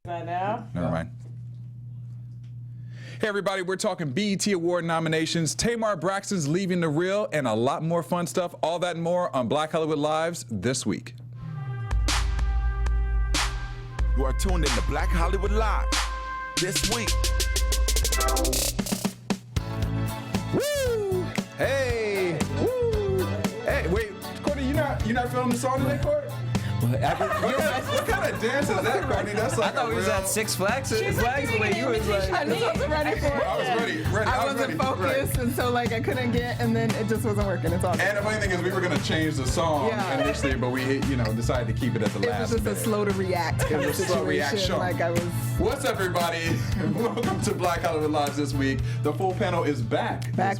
I know. Never mind. Hey everybody, we're talking BET Award nominations, Tamar Braxton's Leaving the Real, and a lot more fun stuff. All that and more on Black Hollywood Lives this week. You are tuned in to Black Hollywood Live this week. Woo! Hey! Woo! Hey, wait, Courtney, you not feeling the song today, Courtney? What kind of dance is that, Courtney? That's like I thought we was at Six Flags. She's like the way you was like. I just wasn't ready for it. I was ready. I wasn't focused, and so like I couldn't get, and then it just wasn't working. It's all good. And the funny thing is, we were gonna change the song initially, but we, decided to keep it at the last. It was just minute. a slow to react kind of Slow reaction. situation. Like I was. What's up, everybody? Welcome to Black Hollywood Lives this week. The full panel is back. Back. It's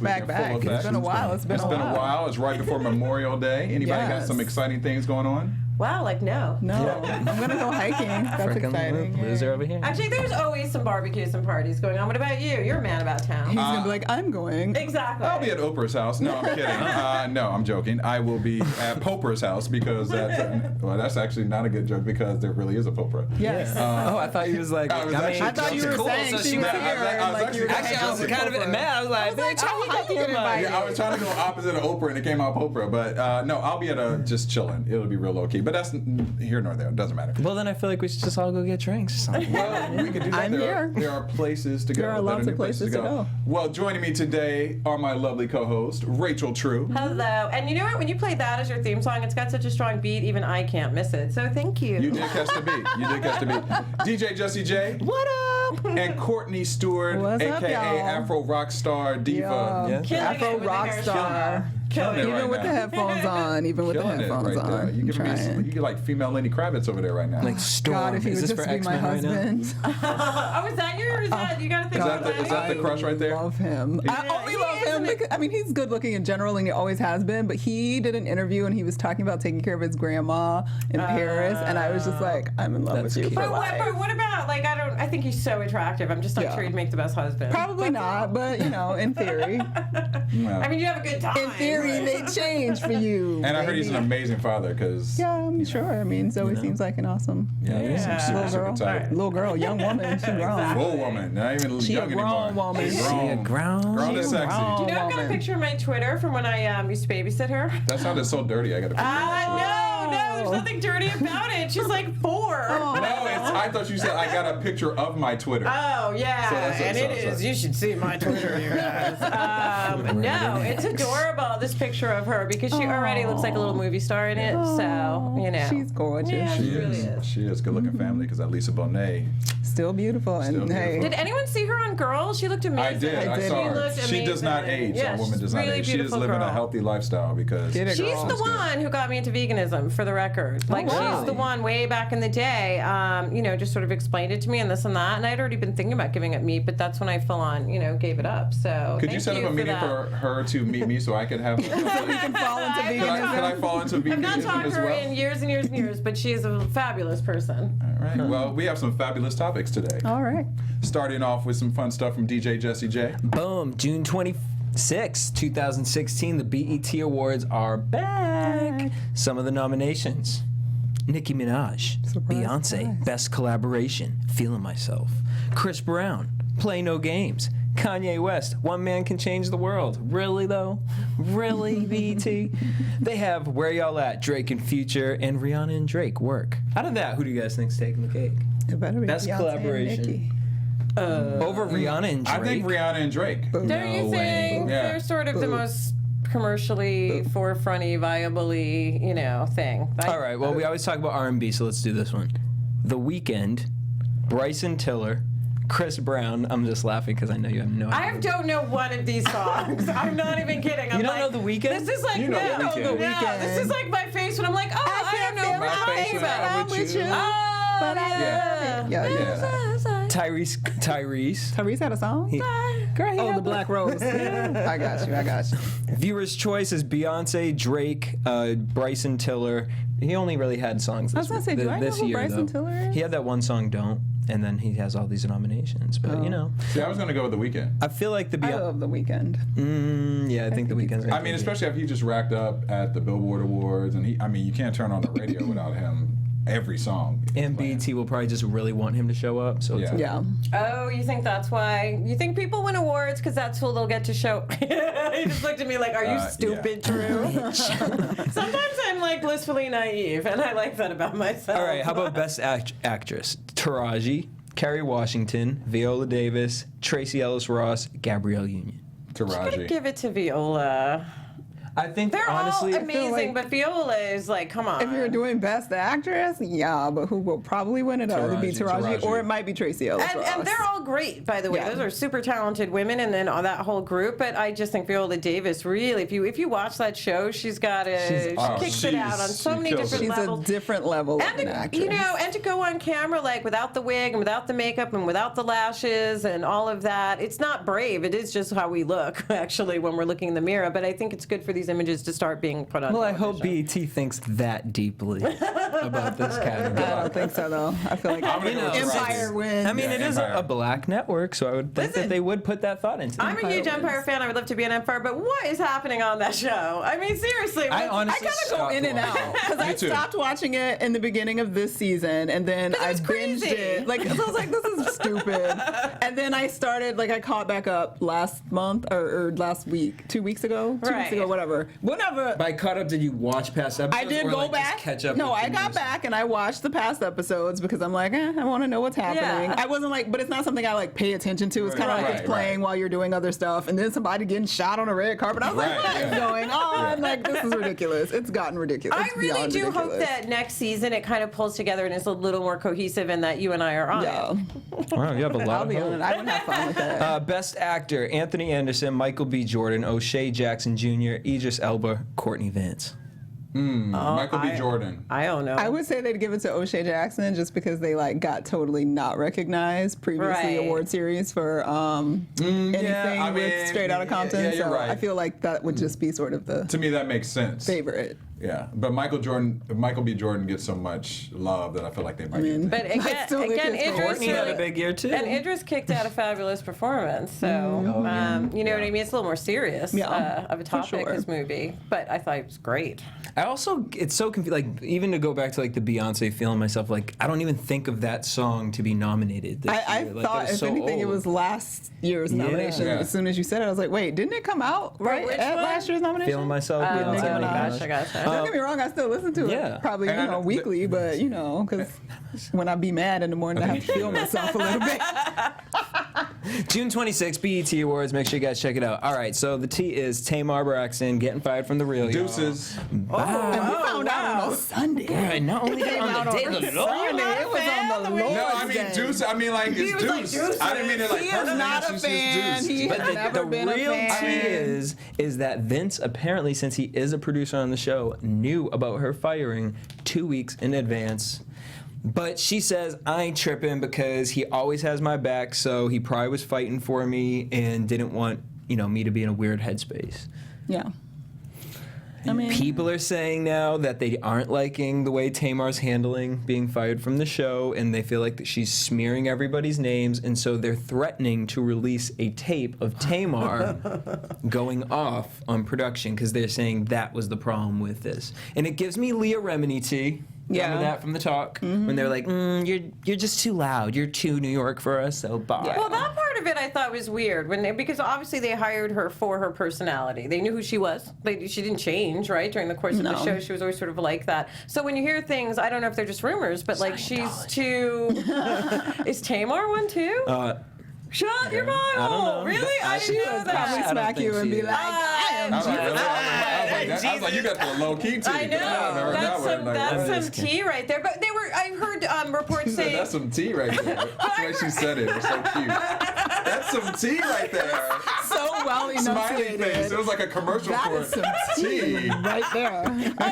been a while. It's been a while. It's right before Memorial Day. Anybody got some exciting things going on? Wow, like no. I'm gonna go hiking. That's exciting. Loser over here. Actually, there's always some barbecues and parties going on. What about you? You're a man about town. He's gonna be like, I'm going. Exactly. I'll be at Oprah's house. No, I'm kidding. No, I'm joking. I will be at Popra's house because that's actually not a good joke because there really is a Popra. Yes. I thought you was like. I thought you were saying she was here. Actually, I was kind of mad. I was like, bitch, how hiking invite? Yeah, I was trying to go opposite of Oprah and it came out Popra, but no, I'll be at just chilling. It'll be real low key, but that's here nor there. It doesn't matter. Well, then I feel like we should just all go get drinks. Well, we could do that. I'm here. There are places to go. There are lots of places to go. Well, joining me today are my lovely co-host, Rachel True. Hello. And you know what? When you play that as your theme song, it's got such a strong beat, even I can't miss it. So thank you. You did catch the beat. DJ Jesse J. What up? And Courtney Stewart, What's up, a.k.a. y'all? Afro rock star diva. Afro rock star. Killing it Even right with now. the headphones on. Killing it right there. You get like female Lenny Kravitz over there right now. Like Storm. God, if he is would this just for be my X-Men right now? husband. Oh, is that your? Is that you got to think about Is that the crush right there? I love him. I only love him because, I mean, he's good looking in general and he always has been, but he did an interview and he was talking about taking care of his grandma in Paris, and I was just like, I'm in love with you for life. But what about, like, I think he's so attractive. I'm just not sure he'd make the best husband. Probably not, but, in theory. I mean, you have a good time. In theory, they change for you. And I heard he's an amazing father because... Yeah, I'm sure. I mean, Zoe seems like an awesome little girl, young woman. She's grown. Full woman, not even She young a grown anymore. woman. She's Grown is sexy. Do you know I've got a picture of my Twitter from when I used to babysit her? That sounded so dirty. I got a picture. No, there's nothing dirty about it. She's like 4. I thought you said I got a picture of my Twitter. Oh, yeah, and it is. You should see my Twitter, you guys. No, it's adorable, this picture of her, because she already looks like a little movie star in it, so, She's gorgeous. Yeah, she really is. She is. Good-looking family, because that Lisa Bonet. Still beautiful. Still hey. Did anyone see her on Girls? She looked amazing. I did. I saw her. She does not age. Yeah, That woman does not really age. She is living girl. a healthy lifestyle because... Get it, She's girl. the one who got me into veganism, for the record. Like, she's the one way back in the day, just sort of explained it to me and this and that. And I'd already been thinking about giving up meat, but that's when I full on, gave it up. So could you set up a meeting for her to meet me so I could have... So we can fall into veganism. Could I fall into veganism I've not talked as to her well? in years and years and years, but she is a fabulous person. All right. Well, we have some fabulous topics today. All right. Starting off with some fun stuff from DJ Jesse J. Boom. June 26, 2016, the BET Awards are back. Some of the nominations. Nicki Minaj, Beyonce, Best Collaboration, Feeling Myself. Chris Brown, Play No Games. Kanye West, One Man Can Change the World. Really, though? Really, BET? They have Where Y'all At, Drake and Future, and Rihanna and Drake, Work. Out of that, who do you guys think's taking the cake? It better be Best Beyonce collaboration. Over Rihanna and Drake? I think Rihanna and Drake. Don't you think they're sort of the most commercially forefronty, viably, thing? All right, well, we always talk about R&B, so let's do this one. The Weeknd, Bryson Tiller, Chris Brown. I'm just laughing because I know you have no idea. I don't know one of these songs. I'm not even kidding. You don't know The Weeknd? This is like, You know The Weeknd. no, this is like my face when I'm like, I don't know My face when I'm with you. But I love it. Tyrese had a song? Girl, the Black Rose. I got you. Viewer's choice is Beyonce, Drake, Bryson Tiller. He only really had songs this, I was gonna say, do I know this who year, Bryson though. Tiller is? He had that one song, Don't, and then he has all these nominations. But, See, I was going to go with The Weeknd. I feel like the I love The Weeknd. Yeah, I think The Weeknd's especially if he just racked up at the Billboard Awards, and you can't turn on the radio without him every song. And BET will probably just really want him to show up. So it's Yeah. Oh, you think that's why? You think people win awards because that's who they'll get to show? He just looked at me like, are you stupid, Drew? Sometimes I'm like blissfully naive, and I like that about myself. All right, how about Best Actress? Taraji, Kerry Washington, Viola Davis, Tracee Ellis Ross, Gabrielle Union. Taraji. Give it to Viola. I think They're honestly, all amazing, but Viola is like, come on. If you're doing Best Actress, yeah, but who will probably win it? It'll be Taraji, or it might be Tracee Ellis Ross. And they're all great, by the way. Yeah. Those are super talented women, and then all that whole group. But I just think Viola Davis, really, if you watch that show, she kicks it out on so many different levels. She's a different level of an actress. And to go on camera like without the wig and without the makeup and without the lashes and all of that, it's not brave. It is just how we look, actually, when we're looking in the mirror. But I think it's good for these images to start being put on. well, I hope BET thinks that deeply about this category. I don't think so, though. I feel like Empire wins. I mean, it is a black network, so I would think that they would put that thought into it. I'm a huge Empire fan. I would love to be an Empire, but what is happening on that show? I mean, seriously. I I honestly kind of go in and out because I stopped watching it in the beginning of this season, and then I binged it. Like, so I was like, this is stupid. And then I started, like, I caught back up last month or last week, 2 weeks ago, 2 weeks ago, whatever. By caught up, did you watch past episodes? I did or go like back. Just catch up. No, I got back and I watched the past episodes because I'm like, I want to know what's happening. Yeah. I wasn't like, but it's not something I like pay attention to. It's kind of like it's playing while you're doing other stuff, and then somebody getting shot on a red carpet. I was like, what is going on? Like, this is ridiculous. It's gotten ridiculous. I really do hope that next season it kind of pulls together and is a little more cohesive, and that you and I are on it. Wow, you have a lot I'll of be hope. on it. I would have fun with that. Best Actor: Anthony Anderson, Michael B. Jordan, O'Shea Jackson Jr., Idris Elba, Courtney Vance. Michael B. Jordan. I don't know. I would say they'd give it to O'Shea Jackson just because they like got totally not recognized previously award series for anything with Straight Outta Compton. Yeah, you're so right. I feel like that would just be sort of the To me, that makes sense. favorite. Yeah, but Michael B. Jordan gets so much love that I feel like they might. Get But again, Idris Courtney had a big year too. And Idris kicked out a fabulous performance. So, you know what I mean? It's a little more serious of a topic, his movie. But I thought it was great. I also, it's so confusing. Like, even to go back to like the Beyonce feeling myself, like I don't even think of that song to be nominated this I year. Like, thought, if so anything, it old. was last year's nomination. Yeah. As soon as you said it, I was like, wait, didn't it come out right which at one? last year's nomination? Feeling Myself. With Beyonce, Nicki Nicki Minaj. I gotcha. Don't get me wrong, I still listen to Yeah. it, probably weekly, but because when I be mad in the morning, I have to feel myself a little bit. June 26th, BET Awards. Make sure you guys check it out. All right, so the T is Tamar Braxton getting fired from The Real. Deuces. And we found out on a Sunday. Right, not only that, on the day of the Lord. Sunday, it was on the Lord's No, I mean Day. Deuce. I mean like it's was like, Deuce. Deuces. I didn't mean it like He is personally. not a It's just fan. Deuce. He But has never the been a real fan. tea is that Vince apparently, since he is a producer on the show, knew about her firing 2 weeks in advance. But she says, I ain't tripping because he always has my back, so he probably was fighting for me and didn't want, me to be in a weird headspace. Yeah. I mean, People are saying now that they aren't liking the way Tamar's handling being fired from the show, and they feel like that she's smearing everybody's names, and so they're threatening to release a tape of Tamar going off on production because they're saying that was the problem with this. And it gives me Leah Remini tea. Remember that from The Talk? When they're like, you're just too loud. You're too New York for us, so bye. Well, that part of it I thought was weird because obviously they hired her for her personality. They knew who she was. She didn't change, right? During the course of the show, she was always sort of like that. So when you hear things, I don't know if they're just rumors, but like she's too. Is Tamar one too? Shut your mouth! I don't know. Really? I she didn't know would probably that. smack you and be like, I am I was like, you got the low key tea. I know. That's some tea right there. But I heard reports saying that's some tea right there. That's the way she said it. It was so cute. That's some tea right there. so well Smiley enunciated. face. It was like a commercial That for is some tea right there. I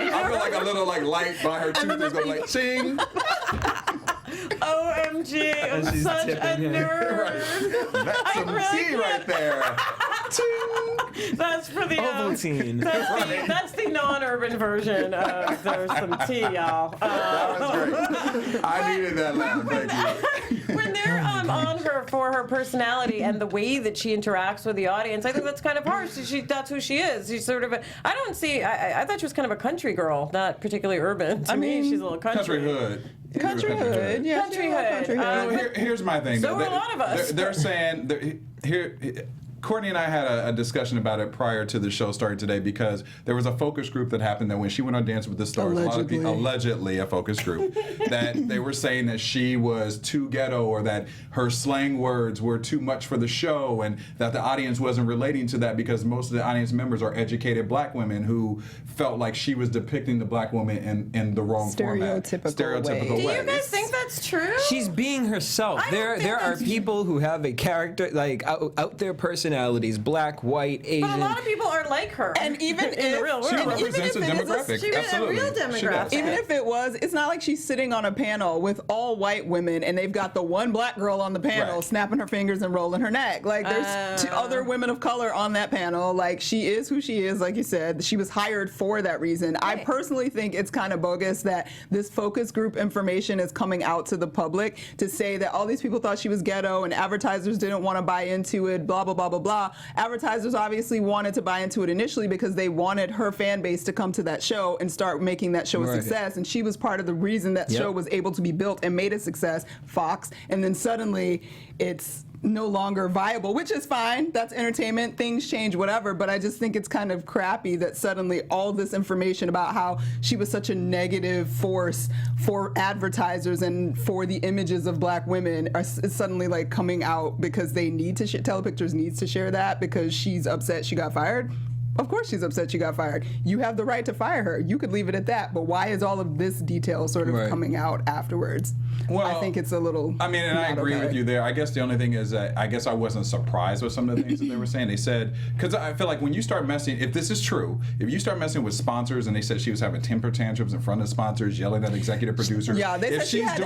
feel like a little light by her tooth is going like ching. OMG, I'm she's such a tipping him. nerd. That's some tea right there. Ting. That's for the Ovaltine. that's the non-urban urban version of There's Some Tea, y'all. That was great. I needed that laugh. Thank you. When they're on her for her personality and the way that she interacts with the audience, I think that's kind of harsh. That's who she is. She's sort of I thought she was kind of a country girl, not particularly urban. To me, she's a little country. Country hood. Yeah, Country hood. Here's my thing. So are a lot of us. They're saying here. Courtney and I had a discussion about it prior to the show starting today because there was a focus group that happened that when she went on Dancing with the Stars, a lot of people, allegedly a focus group, that they were saying that she was too ghetto or that her slang words were too much for the show and that the audience wasn't relating to that because most of the audience members are educated black women who felt like she was depicting the black woman in the wrong format. Stereotypical way. Do you guys think that's true? She's being herself. There are people who have a character, like out there personalities, black, white, Asian. But a lot of people are like her. And even in the real world. She represents a demographic. She is a real demographic. Even if it was, it's not like she's sitting on a panel with all white women and they've got the one black girl on the panel snapping her fingers and rolling her neck. Like there's two other women of color on that panel. Like she is who she is, like you said. She was hired for that reason. Right. I personally think it's kind of bogus that this focus group information is coming out to the public to say that all these people thought she was ghetto and advertisers didn't want to buy into it, blah, blah, blah, blah, blah. Advertisers obviously wanted to buy into it initially because they wanted her fan base to come to that show and start making that show a success. And she was part of the reason that show was able to be built and made a success, Fox. And then suddenly it's no longer viable, which is fine. That's entertainment. Things change, whatever. But I just think it's kind of crappy that suddenly all this information about how she was such a negative force for advertisers and for the images of black women is suddenly like coming out because they need to Telepictures needs to share that because she's upset she got fired. Of course she's upset she got fired. You have the right to fire her. You could leave it at that. But why is all of this detail sort of coming out afterwards? Well, I think it's a little... I mean, and I agree with you there. I guess the only thing is that I guess I wasn't surprised with some of the things that they were saying. They said... Because I feel like when you start messing... If this is true, if you start messing with sponsors and they said she was having temper tantrums in front of sponsors, yelling at executive producers... Yeah, they said she had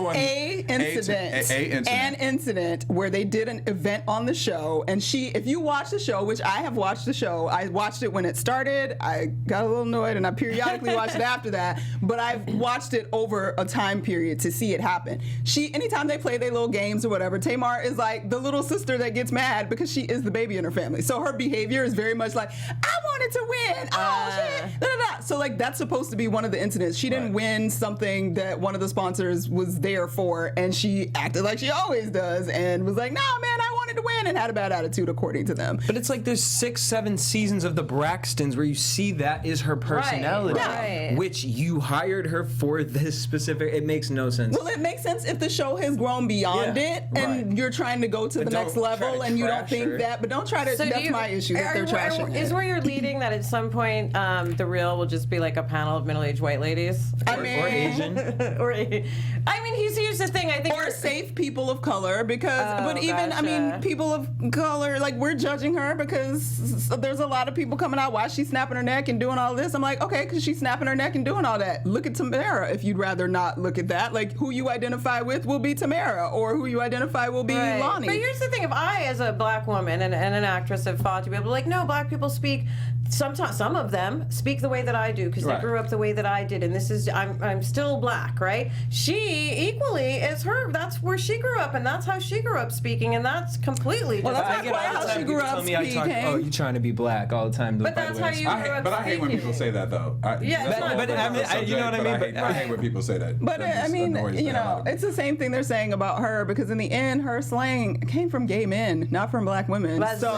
an incident where they did an event on the show. And if you watch the show, which I have watched the show, I watched it when it started. I got a little annoyed and I periodically watched it after that. But I've watched it over a time period to see it happen. Anytime they play their little games or whatever, Tamar is like the little sister that gets mad because she is the baby in her family. So her behavior is very much like, I wanted to win. Oh, shit. Da, da, da. So like that's supposed to be one of the incidents. She didn't win something that one of the sponsors was there for, and she acted like she always does and was like, nah, man, I wanted to win, and had a bad attitude according to them. But it's like there's 6-7 seasons of the Braxtons where you see that is her personality, which you hired her for this specific. It makes no sense. Well, it makes sense if the show has grown beyond it and you're trying to go to the next level and you don't think that, but don't try to. So that's my issue that they're trashing. Is where you're leading that at some point the Real will just be like a panel of middle-aged white ladies, or Asian, or I mean, here's the thing. I think or safe people of color because, but even I mean, people of color, like we're judging her because there's a lot of people coming out. Why is she snapping her neck and doing all this? I'm like, okay, because she's snapping her neck and doing all that. Look at Tamara if you'd rather not look at that. Like who you identify with will be Tamara, or who you identify will be Lonnie. But here's the thing: if I, as a black woman and an actress, have fought to be able to, like, no, black people speak. Sometimes some of them speak the way that I do because they grew up the way that I did, and this is I'm still black, right? She equally is her. That's where she grew up, and that's how she grew up speaking, and that's completely different. Well, that's not how she grew up speaking. Oh, you trying to be black all the time? But that's how you grew up speaking. But I hate when people say that, though. You know what I mean. I hate when people say that. But I mean, you know, it's the same thing they're saying about her because in the end, her slang came from gay men, not from black women. So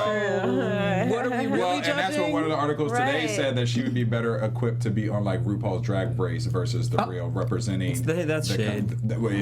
what are we really judging? And that's what one of the articles today said, that she would be better equipped to be on like RuPaul's Drag Race versus the Real representing. That's shade.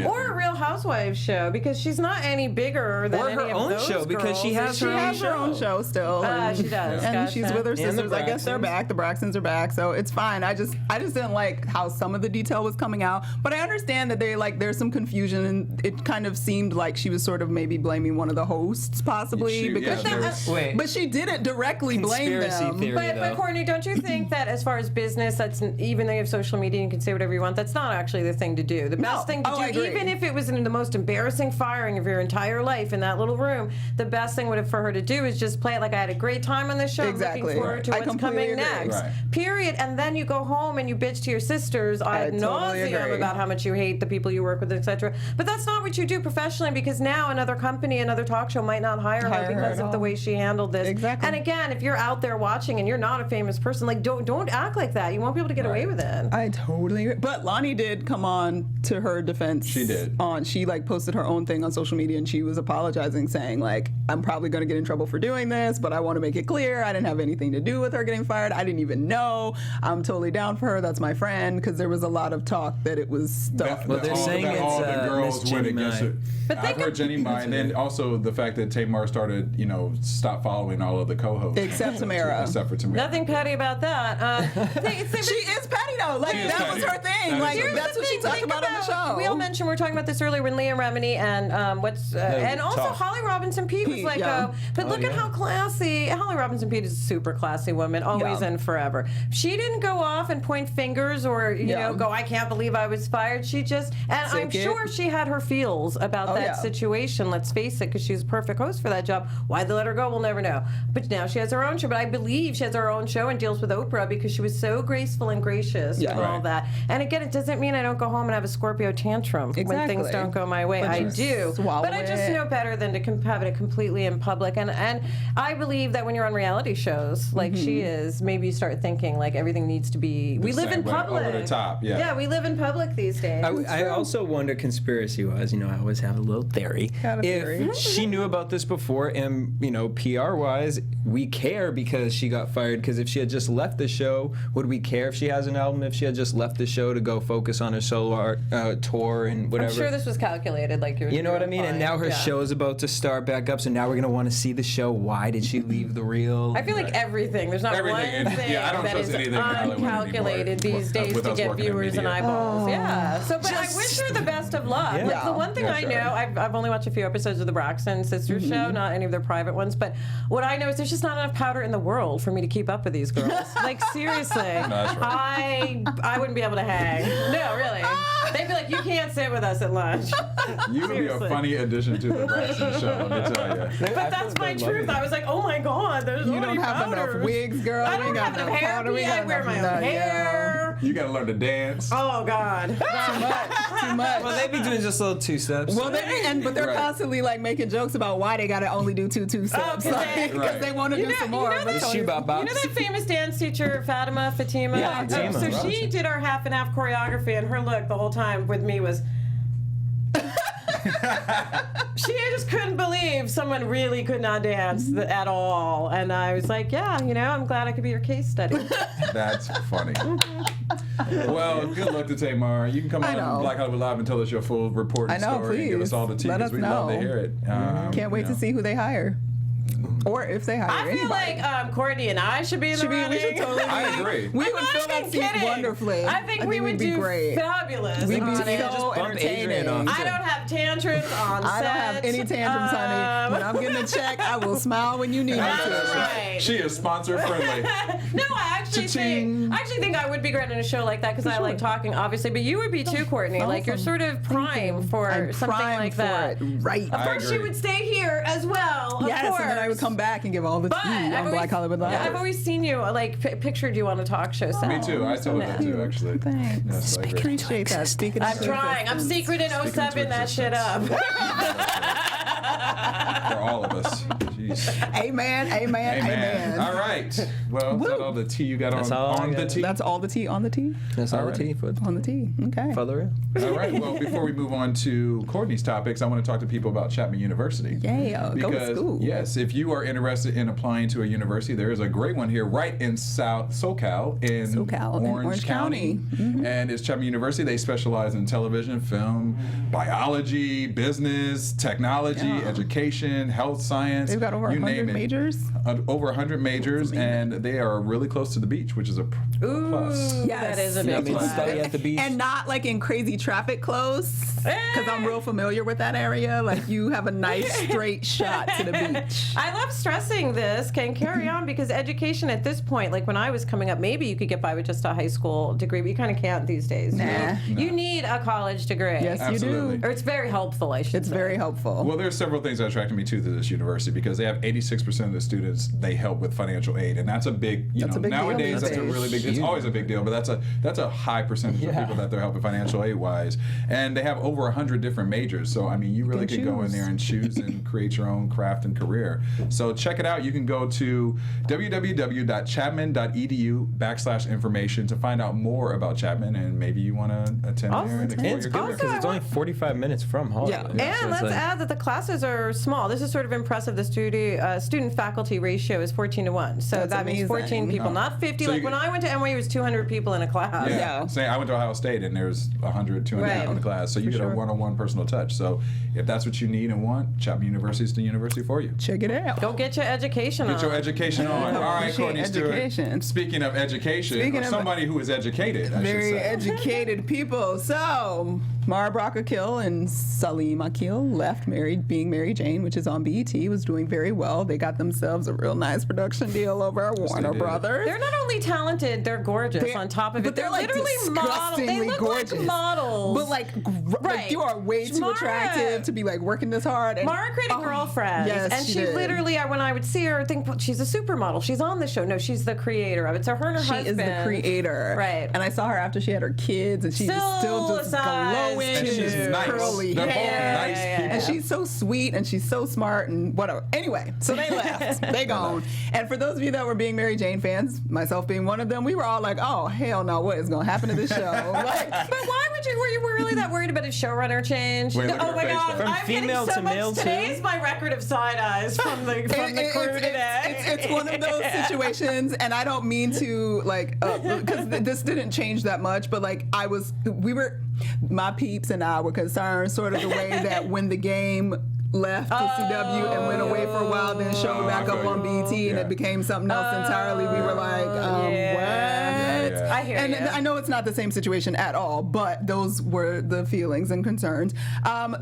Or a Real Housewives show because she's not any bigger than any of those girls. Because she has her own show still. She does, and she's with her sisters. I guess they're back. The Braxtons are back, so it's fine. I just didn't like how some of the detail was coming out, but I understand that there's some confusion, and it kind of seemed like she was sort of maybe blaming one of the hosts, possibly but she didn't directly blame them. But Courtney, don't you think that as far as business, that's even though you have social media and you can say whatever you want, that's not actually the thing to do. The best thing to do, even if it was in the most embarrassing firing of your entire life in that little room, room, the best thing for her to do is just play it like I had a great time on this show. Exactly. I'm looking forward to I what's completely coming agree. next. Right. Period. And then you go home and you bitch to your sisters ad nauseum about how much you hate the people you work with, etc. But that's not what you do professionally, because now another company, another talk show might not hire her because of the way she handled this. Exactly. And again, if you're out there watching and you're not a famous person, like don't act like that. You won't be able to get away with it. I totally agree. But Lonnie did come on to her defense. She did. She like posted her own thing on social media, and she was apologizing, saying like, I'm probably going to get in trouble for doing this, but I want to make it clear I didn't have anything to do with her getting fired. I didn't even know. I'm totally down for her. That's my friend. Because there was a lot of talk that it was stuff. Well, they're saying that it's all the girls Miss went Jenny against Mai. it. But I've heard Jenny Mai, and then also the fact that Tamar started, stop following all of the co-hosts. Except Tamara. Except for Tamara. Nothing petty about that. She is petty though. Like She is that petty. was her thing. That is Like her thing. that's what she Think talked about on the show. We all mentioned, we were talking about this earlier when Leah Remini and and also Talk. Holly Robinson Peete was Pete, like, yeah. but look at how classy. Holly Robinson Peete is a super classy woman, always Yeah. and forever. She didn't go off and point fingers or go, I can't believe I was fired. She just, and I'm Take it. sure she had her feels about that yeah. situation. Let's face it, because she was a perfect host for that job. Why they let her go, we'll never know. But now she has her own show. But I believe she has her own show and deals with Oprah because she was so graceful and gracious Yeah. with all Right. that. And again, it doesn't mean I don't go home and have a Scorpio tantrum when things Exactly. don't go my way. But I you do. swallow But I just it. know better than to have it completely in public. And I believe that when you're on reality shows, like she is, maybe you start thinking like everything needs to be. We live in same way, public. over the top, yeah. Yeah, we live in public these days. I also wonder, conspiracy-wise, I always have a little theory. Got a theory. If she knew about this before, and PR-wise, we care because she got fired. Because if she had just left the show, would we care if she has an album? If she had just left the show to go focus on her solo art tour and whatever. I'm sure this was calculated, like you're. You know what I mean? And now her yeah. show's about to start back up, so now we're going to want to see the show. Why did she leave the reel? I feel like everything. There's not Everything, one thing I don't that trust is anything in Hollywood uncalculated anymore, these days with to us get working in viewers and media. eyeballs. Yeah. So, but I wish her the best of luck. Yeah. Like, the one thing Yeah, I sure. know, I've only watched a few episodes of the Braxton Sisters show, not any of their private ones, but what I know is there's just not enough powder in the world for me to keep up with these girls. Like, seriously. That's right. I wouldn't be able to hang. No, really. They'd be like, you can't sit with us at lunch. You would be a Seriously. funny addition to the Braxton show, let me tell you. But that's my truth. I was like, oh my God, there's You so don't many have powders. enough wigs, girl. I We don't got have enough hair. powder. We I got wear enough my nut, own hair. You gotta learn to dance. Oh God. Too much. Well, they'd be doing just little two-steps. Well, but they're Right. constantly like making jokes about why they gotta only do two steps, 'cause they- because they want to do some more. You know but that- totally- Shoe bop bop. You know that famous dance teacher, Fatima? Yeah, Fatima So she Robinson. did our half and half choreography, and her look the whole time with me was. She just couldn't believe someone really could not dance at all, and I was like, yeah, I'm glad I could be your case study. That's funny. Well, good luck to Tamar. You can come I on know. Black Hollywood Live and tell us your full report and I know, story and give us please. all the tea, Let because us we'd love to know. hear it. Can't wait to see who they hire, or if they hire I feel anybody. like Courtney and I should be in the running. We should totally. I agree. We I'm would not fill that even seat kidding. wonderful. I think we would we'd be do great. fabulous. We'd be on it. just so bump Adrian entertaining. off. I don't have tantrums on set. I don't have any tantrums, honey. When I'm getting a check, I will smile when you need me That's to. right. She is sponsor friendly. No, I actually think I would be great in a show like that because I like talking, obviously. But you would be too, Courtney. Like you're sort of prime for I'm something primed like for that. it. Right. Of course, she agree. would stay here as well. Yes, of course. and then I would come back and give all the But tea on Black Hollywood Live. I've always seen you, like, pictured you on a talk show set. Me too. I told that too, actually. Thanks. Yes, I agree. Appreciate that. Speaking of I'm trying. I'm secret in 07 that shit up. For all of us. Jeez. Amen. All right. Well, is that all the tea you got That's all I on the got. tea? That's all the tea on the tea? That's all the Alrighty. tea for On the tea. Okay. the real. All right. Well, before we move on to Courtney's topics, I want to talk to people about Chapman University. Yeah, go to Because, school. yes, if you are interested in applying to a university, there is a great one here right in SoCal in Orange County. Mm-hmm. And it's Chapman University. They specialize in television, film, biology, business, technology, education, health science. They've got over you 100 name it. majors. Over 100 majors, and they are really close to the beach, which is a Ooh, Plus. Yes. that is a You know big what I mean? plus. Study at the beach. And not like in crazy traffic close, because I'm real familiar with that area. Like you have a nice straight shot to the beach. I love stressing this. Can carry on because education at this point, like when I was coming up, maybe you could get by with just a high school degree, but you kind of can't these days. Nah. You need a college degree. Yes, Absolutely. you do. Or it's very helpful, I should It's say. very helpful. Well, there's several things that attracted me to this university because they have 86% of the students they help with financial aid, and that's a big, That's a big deal nowadays these that's a days. really big. It's always a big deal, but that's a high percentage of people that they're helping financial aid wise, and they have over 100 different majors. So I mean, you really could go in there and choose and create your own craft and career. So check it out. You can go to www.chapman.edu/information to find out more about Chapman, and maybe you want to attend there and explore It's your good career. because it's only 45 minutes from Hollywood. Yeah. And So it's let's like- add that the classes are small. This is sort of impressive. The student-faculty ratio is 14-1. So That's that means 14 amazing. people, not 50. So like you- when I went to NYU, it was 200 people in a class. Yeah. Say I went to Ohio State and there's 100, 200 Right. people in the class, so you For get sure. a one-on-one personal touch. So if that's what you need and want, Chapman University is the university for you. Check it out. Go get your education Get your on. education on. All right, Appreciate Courtney Stewart. education. Speaking of education, Speaking or of- somebody who is educated, I Very should say. educated people. So, Mara Brock Akil and Salim Akil left being Mary Jane, which is on BET, was doing very well. They got themselves a real nice production deal over at Warner did. Brothers. They're not only talented, they're gorgeous They're- on top of it. but they're like literally models. They disgustingly look gorgeous. like models. But like Right. you are way too Mara- attractive to be like working this hard. And, Mara created oh, Girlfriends, yes, and she did. literally, when I would see her, think, well, she's a supermodel. She's on the show. No, she's the creator of it. So her and her She husband. is the creator. Right. And I saw her after she had her kids, and she's still just size glowing. And she's nice. Curly They're both hair. nice people. And she's so sweet, and she's so smart, and whatever. Anyway, so they left. They gone. And for those of you that were being Mary Jane fans, myself being one of them, we were all like, oh, hell no, what is going to happen to this show? Like, But why would you? Were you really that worried about a showrunner change? Wait, look at Oh her my face, God! though. From I'm female getting so to much. male, too? Today's my record of side eyes from the crew today. It's one of those situations, and I don't mean to because this didn't change that much, but my peeps and I were concerned sort of the way that when the game left the CW and went away for a while, then showed back I up feel on you. BET, and Yeah. it became something else entirely. We were like, yeah. what? Yeah. I hear And you. I know it's not the same situation at all, but those were the feelings and concerns.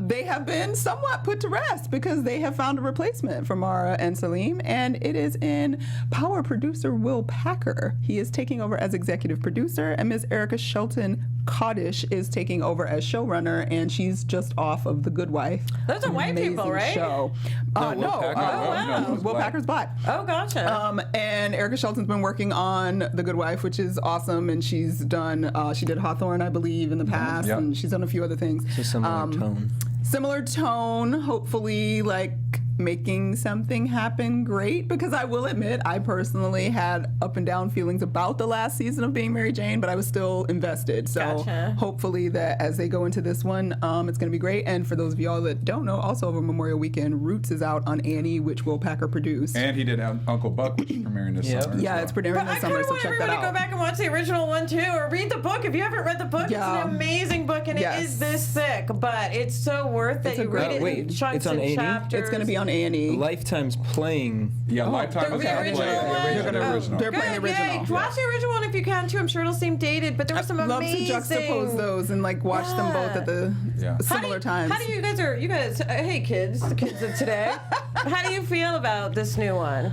They have been somewhat put to rest because they have found a replacement for Mara and Salim, and it is in power producer Will Packer. He is taking over as executive producer, and Ms. Erica Shelton Coddish is taking over as showrunner, and she's just off of The Good Wife. Those are white people, Amazing right? Show. No, Will Packer- wow. no, he's Will black. Packer's black. Oh, gotcha. And Erica Shelton's been working on The Good Wife, which is awesome, and she's done. She did Hawthorne, I believe, in the past, Yep. and she's done a few other things. It's a similar tone. Similar tone, hopefully, like making something happen great, because I will admit I personally had up and down feelings about the last season of Being Mary Jane, but I was still invested. So Gotcha. hopefully that as they go into this one, it's going to be great. And for those of y'all that don't know, also over Memorial Weekend, Roots is out on Annie, which Will Packer produced. And he did Uncle Buck, which is premiering this Yep. summer. as Yeah, well. it's premiering But I this kind summer, of so want check everyone that to go out. back and watch the original one too, or read the book. If you haven't read the book, Yeah. it's an amazing book, and Yes. it is this thick, but it's so worth that It's a you great read it wait, in chunks it's on and A&E? chapters. It's going to be on Annie. Lifetime's playing. Yeah, Lifetime the is gonna original play one? the They're gonna- original. they're playing the Good, original. yay. Watch the original one if you can too. I'm sure it'll seem dated, but there was some Love amazing. to juxtapose those and like watch them both at the Yeah. similar times. How do you guys? Hey kids, the kids of today. How do you feel about this new one?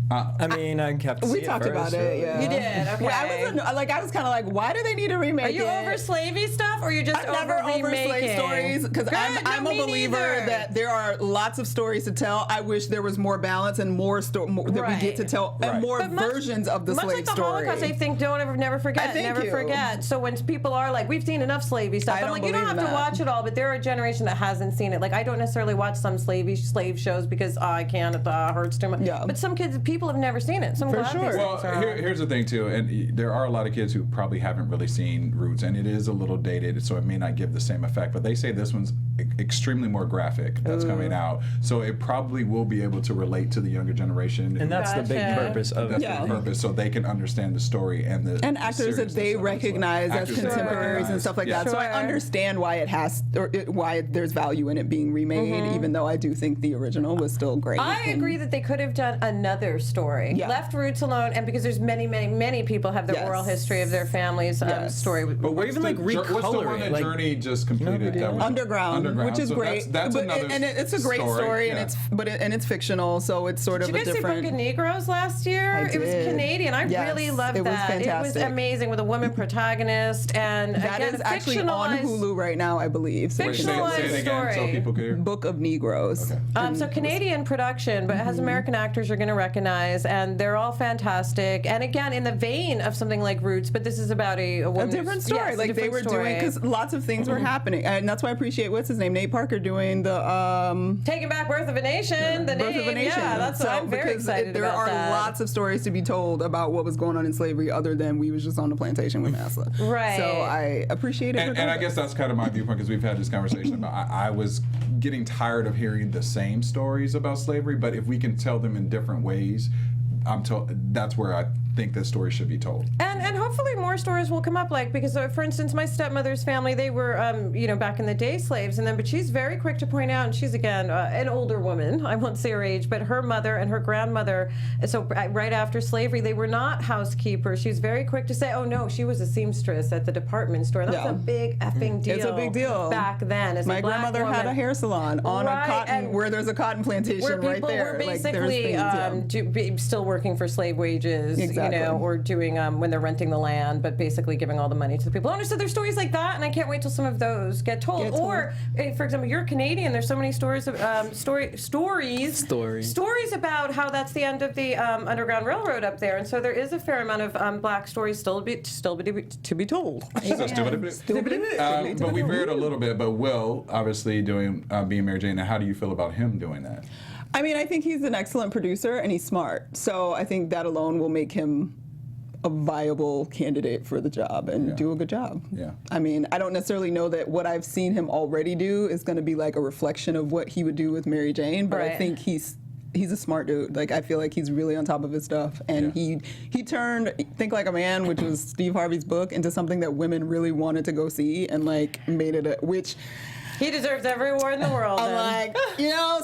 I mean, I kept. We talked about it, yeah. You did, okay. I was kind of like, why do they need to remake Are you it? over slavey stuff, or you're just I'm never over slave remaking? stories because Good, I'm no, a me believer neither. that there are lots of stories to tell. I wish there was more balance and more that we get to tell and Right. more But much- versions of the much slave like the story. Holocaust, I think never forget, Thank never you. forget. So when people are like, we've seen enough slavey stuff, I I'm don't like, you don't believe have in to that. watch it all, but there are a generation that hasn't seen it. Like I don't necessarily watch some slave shows because I can't, it hurts too much. Yeah. But some people have never seen it. So I'm For glad sure. these Well, things are on. here's the thing too, and there are a lot of kids who probably haven't really seen Roots, and it is a little dated, so it may not give the same effect. But they say this one's extremely more graphic that's coming out. So it probably will be able to relate to the younger generation. And that's the big purpose of it. That's the purpose, so they can understand the story and actors that they recognize as contemporaries and stuff like that. So I understand why it has, or why there's value in it being remade, even though I do think the original was still great. I agree that they could have done another story. Left roots alone, and because there's many people have their oral history of their family's story. But Or even like recolor what's the one that Journey just completed? That was Underground, which is so great. That's another and it's a great story, and it's fictional, so it's sort of a different. Did you guys see Book of Negroes last year? It was Canadian. I really loved that. Was fantastic. It was amazing with a woman protagonist, and that again, is actually on Hulu right now, I believe. So fictionalized say it again so story. people could hear. Book of Negroes. Okay. So Canadian production, but it has American actors you're going to recognize, and they're all fantastic. And again, in the vein of something like Roots, but this is about a woman. A different story. Yes, like they were doing, because lots of things were happening, and that's why I appreciate what's his name, Nate Parker, doing the Taking Back Birth of a Nation. The Birth name, of a Nation. yeah, that's what I'm very excited there about. There are that. lots of stories to be told about what was going on in slavery, other than we was just on the plantation with Massa. Right. So I appreciate it. And I guess that's kind of my viewpoint, because we've had this conversation about I was getting tired of hearing the same stories about slavery, but if we can tell them in different ways, that's where I think this story should be told. And hopefully more stories will come up, like, because for instance, my stepmother's family, they were back in the day slaves, but she's very quick to point out, and she's again an older woman, I won't say her age, but her mother and her grandmother, so right after slavery, they were not housekeepers. She's very quick to say, oh no, she was a seamstress at the department store. That's a big effing deal. It's a big deal back then. As my grandmother had a hair salon on a cotton, where there's a cotton plantation where people right there. were basically still working for slave wages, or doing when they're renting the land, but basically giving all the money to the people. So there's stories like that, and I can't wait till some of those get told. Or, for example, you're Canadian. There's so many stories about how that's the end of the Underground Railroad up there, and so there is a fair amount of black stories still to be told. But we veered a little bit. But Will, obviously doing being Mary Jane. Now, how do you feel about him doing that? I mean, I think he's an excellent producer, and he's smart. So I think that alone will make him a viable candidate for the job and do a good job. Yeah. I mean, I don't necessarily know that what I've seen him already do is going to be like a reflection of what he would do with Mary Jane, but I think he's a smart dude. Like, I feel like he's really on top of his stuff, and he turned Think Like a Man, which was Steve Harvey's book, into something that women really wanted to go see, and like made it which. He deserves every award in the world. I'm like,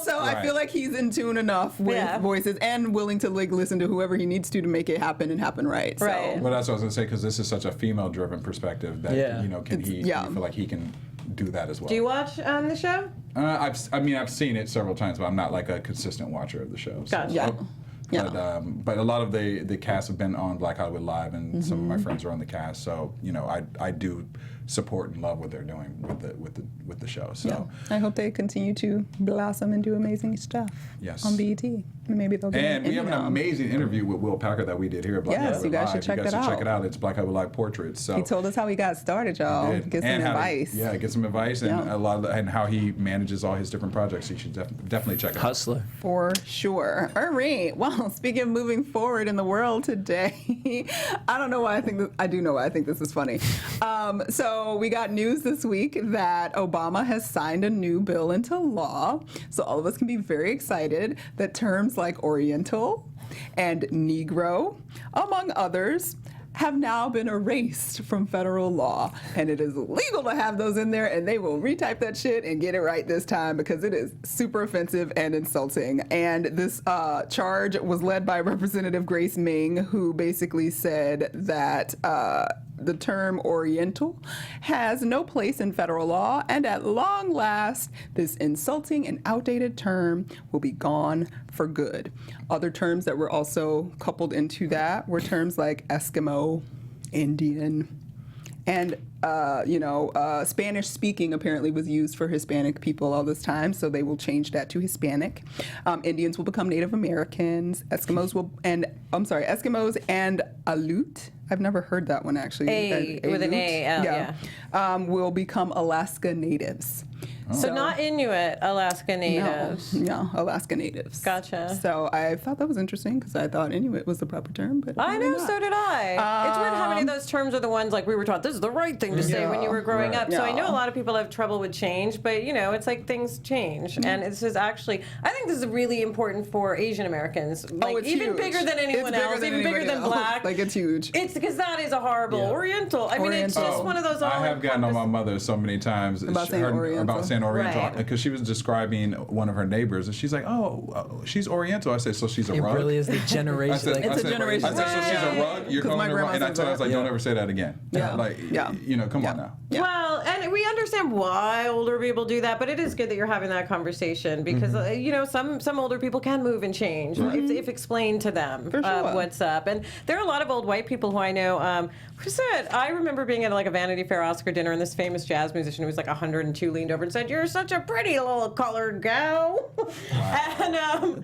so I feel like he's in tune enough with voices and willing to like listen to whoever he needs to make it happen and happen right. Right. Well, that's what I was going to say, because this is such a female-driven perspective that, can he feel like he can do that as well. Do you watch the show? I've seen it several times, but I'm not like a consistent watcher of the show. So. Gotcha. But a lot of the cast have been on Black Hollywood Live, and some of my friends are on the cast. So I do support and love what they're doing with the show. So I hope they continue to blossom and do amazing stuff. Yes. On BET. Maybe they'll get And we have an amazing interview with Will Packer that we did here at Black Hollywood Live. You guys should check that out. Check it out. It's Black Hollywood Live Portraits. So he told us how he got started, y'all. Get some advice. Get some advice, and a lot of and how he manages all his different projects. You should definitely check it out. Hustler. For sure. All right. Well, speaking of moving forward in the world today, I don't know why I do know why I think this is funny. So we got news this week that Obama has signed a new bill into law. So all of us can be very excited that terms like Oriental and Negro, among others, have now been erased from federal law, and it is legal to have those in there, and they will retype that shit and get it right this time, because it is super offensive and insulting. And this charge was led by Representative Grace Ming, who basically said that the term Oriental has no place in federal law, and at long last, this insulting and outdated term will be gone for good. Other terms that were also coupled into that were terms like Eskimo, Indian, and Spanish speaking apparently was used for Hispanic people all this time, so they will change that to Hispanic. Indians will become Native Americans. Eskimos and Aleut. I've never heard that one actually. With an A, will become Alaska Natives. So not Inuit, Alaska Natives. No, Alaska Natives. Gotcha. So I thought that was interesting because I thought Inuit was the proper term, but I know, not. so did I. It's weird how many of those terms are the ones like we were taught this is the right thing to say when you were growing up. So I know a lot of people have trouble with change, but you know, it's like things change. And this is actually, I think this is really important for Asian Americans. Like it's even huge. bigger than anyone else, even bigger than black. Like it's huge. It's because that is a horrible Oriental. I mean, it's just one of those. I have gotten on my mother so many times About saying Oriental Right. because she was describing one of her neighbors and she's like, oh, she's Oriental. I said, so she's a It rug. really is the generation. It's a generation. I said, so she's a rug. You're calling her rug. And I told her, I was like, don't ever say that again. Yeah. Like, you know, come on now. Yeah. Well, and we understand why older people do that, but it is good that you're having that conversation because you know some older people can move and change if explained to them what's up. And there are a lot of old white people who I know. Who said I remember being at like a Vanity Fair Oscar dinner, and this famous jazz musician who was like 102 leaned over and said, "You're such a pretty little colored gal." And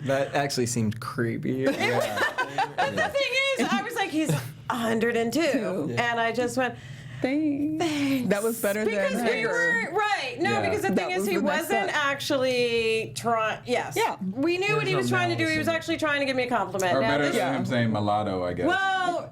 That actually seemed creepy. but the thing is, I was like, he's 102, and I just went. Thanks. That was better Because than we weren't right. No, because the thing is, he wasn't actually trying. Yes. Yeah. We knew what he was trying to do. He was actually trying to give me a compliment. Or Now, better this- than him saying mulatto, I guess. Well,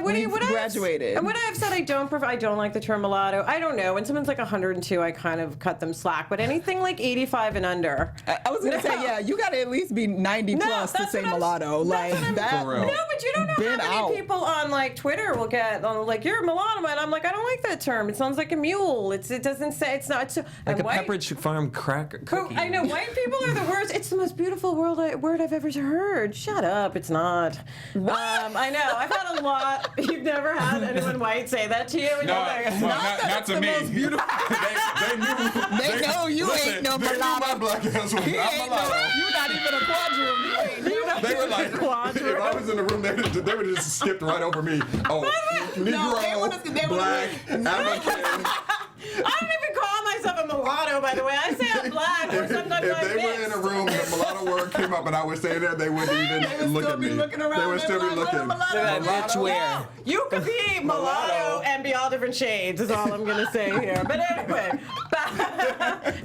We've graduated. And what I've said, I don't like the term mulatto. I don't know. When someone's like 102, I kind of cut them slack. But anything like 85 and under. I was gonna say, you gotta at least be 90 plus to say mulatto. Like that. For real. No, but you don't know Been how many out. people on like Twitter will get like you're a mulatto, and I'm like I don't like that term. It sounds like a mule. It doesn't say it's not. So, Like a white, Pepperidge Farm cracker cookie. I know white people are the worst. It's the most beautiful word I've ever heard. Shut up, it's not. I know. I've had a lot. You've never had anyone white say that to you? Not to me. they know you ain't no They knew my black ass was not mulatto. You're not even a quadroon. They were like, if I was in the room, they would have just skipped right over me. Oh, Negro, black, African. I don't even call myself a mulatto, by the way. I say I'm black, or sometimes If I'm they were in a room and the mulatto word came up and I was staying there, they wouldn't even look at me. They would still be looking. That's where. You could be mulatto and be all different shades, is all I'm going to say here. But anyway,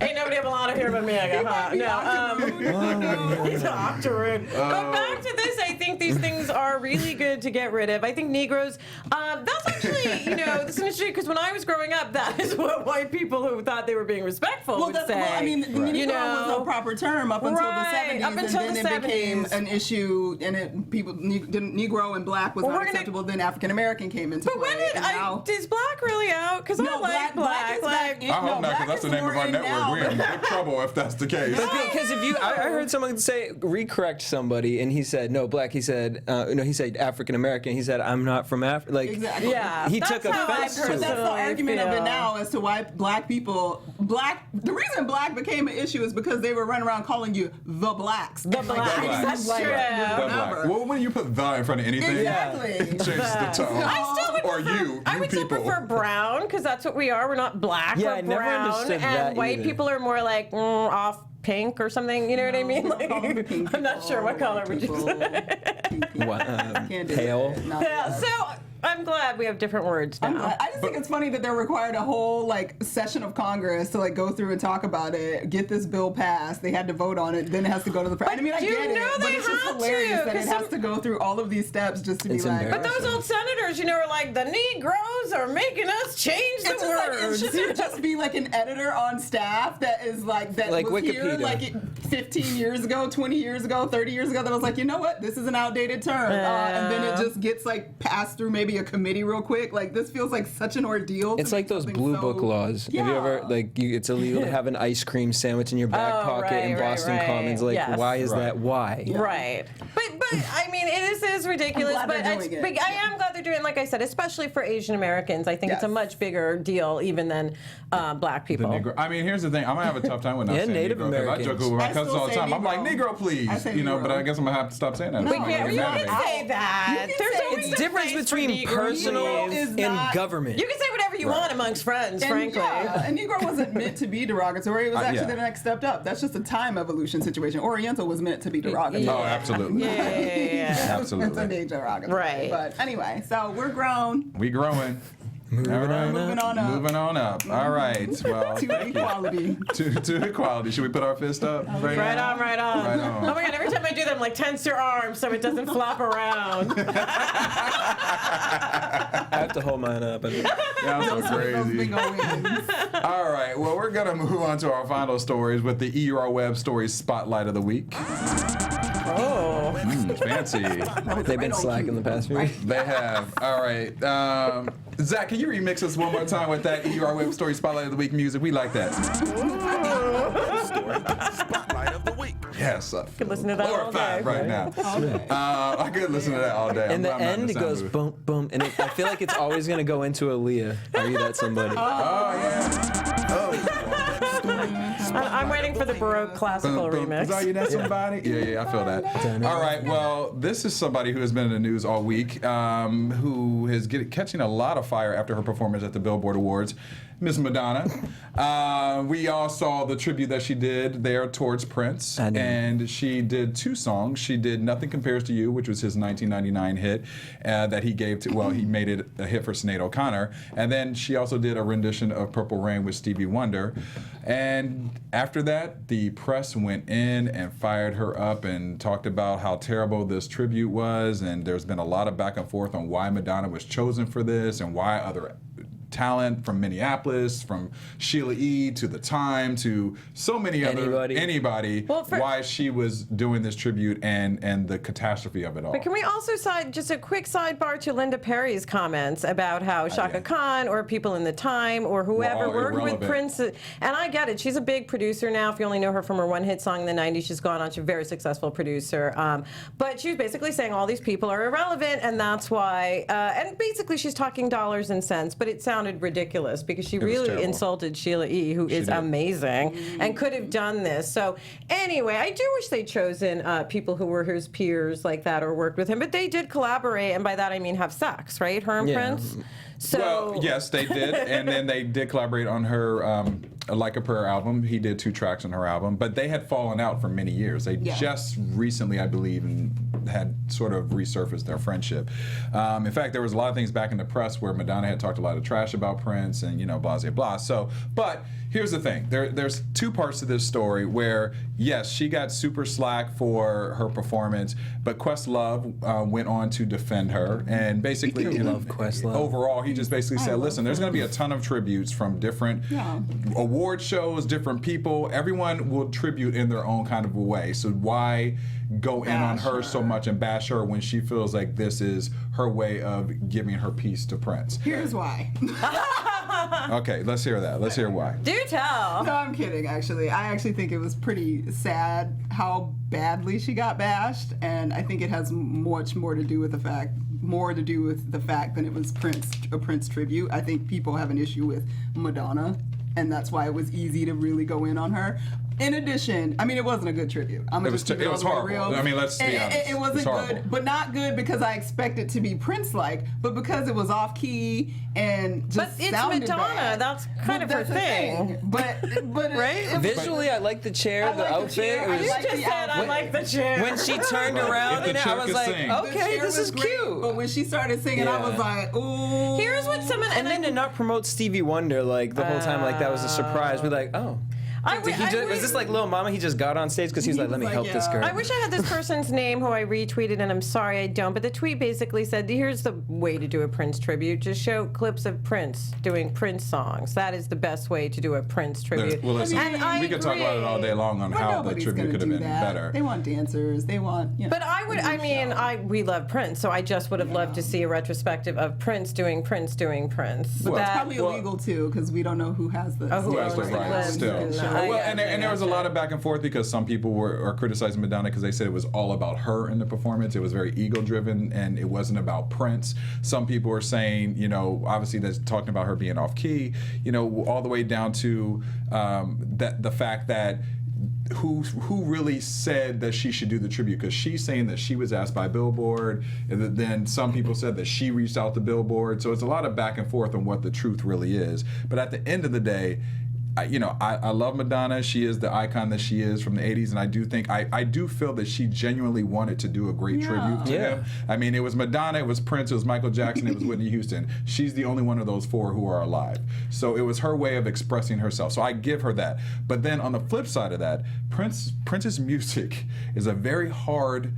ain't nobody a mulatto here but me, I got, No, he's octoroon. But back to this, I think these things are really good to get rid of. I think Negroes, that's actually, this is interesting because when I was growing up, that is what white people who thought they were being respectful would say. Well, I mean, Negro was a proper term up until the 70s, up until and the then it 70s. became an issue, and Negro and black was not acceptable. Then African American came into But play. when is black really out? Because I like black. Black I hope not, because that's the name of our network. We're in big trouble if that's the case. Because I heard someone say recorrect somebody, and he said no black. He said he said African American. He said I'm not from Africa. Like Exactly. Yeah, he that's took how I offense to But it. that's the argument of it feel. now as to why the reason black became an issue is because they were running around calling you the blacks. The blacks. That's Like, true. Black. Well, when you put the in front of anything, Exactly. it changes the tone. I still would or prefer, you I would still people. prefer brown because that's what we are. We're not black. Yeah, we're I never brown. understood and that white either. people are more like off pink or something. You know what I mean? Like, I'm not sure what color would you say. Pale. Yeah, so I'm glad we have different words now. I just think it's funny that they're required a whole session of Congress to go through and talk about it, get this bill passed. They had to vote on it, then it has to go to the president. I mean, I you get it, know but they it's just had hilarious to, that it 'cause has to go through all of these steps just to be It's like. But those old senators, are like, the Negroes are making us change the It's just words. it should just be an editor on staff that is that Like was here Wikipedia. 15 years ago, 20 years ago, 30 years ago that was like, you know what, this is an outdated term, and then it just gets passed through maybe a committee real quick. This feels like such an ordeal. It's like those blue book laws. Yeah. Have you ever it's illegal to have an ice cream sandwich in your back pocket in Boston Commons? Yes. Why is that? Why? Right. But I mean, it is ridiculous. I'm glad But they're doing it. I am glad they're doing it, like I said, especially for Asian Americans. I think it's a much bigger deal even than black people. Negro. I mean, here's the thing. I'm gonna have a tough time when I say Native Negro, 'cause Americans. I joke with my I cousins still all the say time. I'm like, Negro. Negro, please. I say But Negro. I guess I'm gonna have to stop saying that. No, It's you gonna You get can mad at me. say that. You can There's say always It's a difference place for between Negro. personal Negro is and not- government. You can say whatever you want amongst friends, frankly. And Negro wasn't meant to be derogatory. It was actually yeah. the next step up. That's just a time evolution situation. Oriental was meant to be derogatory. Oh, absolutely. Yeah. Absolutely. It's a big derogatory. Right. But anyway, so we're grown. We growing. Moving on up. All right. Well, To equality. To equality. Should we put our fist up right now? Right on. Right on. Oh my God, every time I do that, I'm like, tense your arms so it doesn't flop around. I have to hold mine up. Y'all so crazy. All right. Well, we're going to move on to our final stories with the ER Web Stories Spotlight of the Week. Oh. Fancy. They've been slacking the past few weeks. They have. All right. Zach, can you remix us one more time with that ER Web Story Spotlight of the Week music? We like that. Spotlight of the week. Yes. I could listen to that all day. right now. I could listen to that all day. In the end, it goes boom, boom, and I feel like it's always going to go into Aaliyah. Are you that somebody? Oh, yeah. Oh. I'm waiting for the Baroque classical remix. Are you that somebody? Yeah, I feel that. All right, well, this is somebody who has been in the news all week, who is catching a lot of fire after her performance at the Billboard Awards. Miss Madonna. We all saw the tribute that she did there towards Prince. And she did 2 songs. She did Nothing Compares to You, which was his 1999 hit that he gave to, well, he made it a hit for Sinead O'Connor. And then she also did a rendition of Purple Rain with Stevie Wonder. And after that, the press went in and fired her up and talked about how terrible this tribute was. And there's been a lot of back and forth on why Madonna was chosen for this and why other talent from Minneapolis, from Sheila E. to The Time to so many other anybody why she was doing this tribute and the catastrophe of it all. But can we also just a quick sidebar to Linda Perry's comments about how Shaka Khan or people in The Time or whoever worked with Prince, and I get it, she's a big producer now. If you only know her from her one hit song in the 90s, she's gone on to a very successful producer. But she was basically saying all these people are irrelevant and that's why, and basically she's talking dollars and cents, but it sounded ridiculous because she really insulted Sheila E., who is amazing and could have done this. So anyway, I do wish they'd chosen people who were his peers like that or worked with him, but they did collaborate, and by that I mean have sex, right? Her and Prince. So, well, yes, they did, and then they did collaborate on her Like a Prayer album. He did 2 tracks on her album, but they had fallen out for many years. They just recently, I believe, had sort of resurfaced their friendship. In fact, there was a lot of things back in the press where Madonna had talked a lot of trash about Prince and, blah, blah, blah. So, but here's the thing. There's 2 parts to this story where, yes, she got super slack for her performance, but Questlove went on to defend her. And basically, overall, he just basically said, listen, there's going to be a ton of tributes from different award shows, different people. Everyone will tribute in their own kind of a way. So why go in on her so much and bash her when she feels like this is her way of giving her piece to Prince? Here's why. Okay, let's hear that. Let's hear why. Do tell. No, I'm kidding, actually. I actually think it was pretty sad how badly she got bashed, and I think it has much more to do with the fact than it was a Prince tribute. I think people have an issue with Madonna, and that's why it was easy to really go in on her. In addition, I mean, it wasn't a good tribute. It was horrible. Real. I mean, let's be honest. It wasn't good, but not good because I expect it to be Prince-like, but because it was off-key and just sounded Madonna. Bad. That's kind of her thing. But right? Visually, I like the chair, the outfit. I like the chair. When she turned around in it, I was like, okay, this is cute. But when she started singing, I was like, ooh. Here's what someone... And then to not promote Stevie Wonder, like, the whole time, like, that was a surprise. We're like, oh. Was this like Lil Mama? He just got on stage because he was like, let me help this girl. I wish I had this person's name who I retweeted, and I'm sorry I don't, but the tweet basically said, here's the way to do a Prince tribute. Just show clips of Prince doing Prince songs. That is the best way to do a Prince tribute. Well, listen, we could talk about it all day long on how the tribute could have been better. They want dancers. They want, But we love Prince, so I just would have loved to see a retrospective of Prince doing Prince doing Prince. But that's probably illegal, too, because we don't know who has the rights still. And there was a lot of back and forth because some people were criticizing Madonna because they said it was all about her in the performance. It was very ego-driven and it wasn't about Prince. Some people were saying, obviously that's talking about her being off-key, all the way down to the fact that who really said that she should do the tribute, because she's saying that she was asked by Billboard, and then some people said that she reached out to Billboard. So it's a lot of back and forth on what the truth really is. But at the end of the day, I love Madonna. She is the icon that she is from the 80s, and I do think, I do feel that she genuinely wanted to do a great tribute to him. I mean, it was Madonna, it was Prince, it was Michael Jackson, it was Whitney Houston. She's the only one of those four who are alive. So it was her way of expressing herself. So I give her that. But then on the flip side of that, Prince's music is a very hard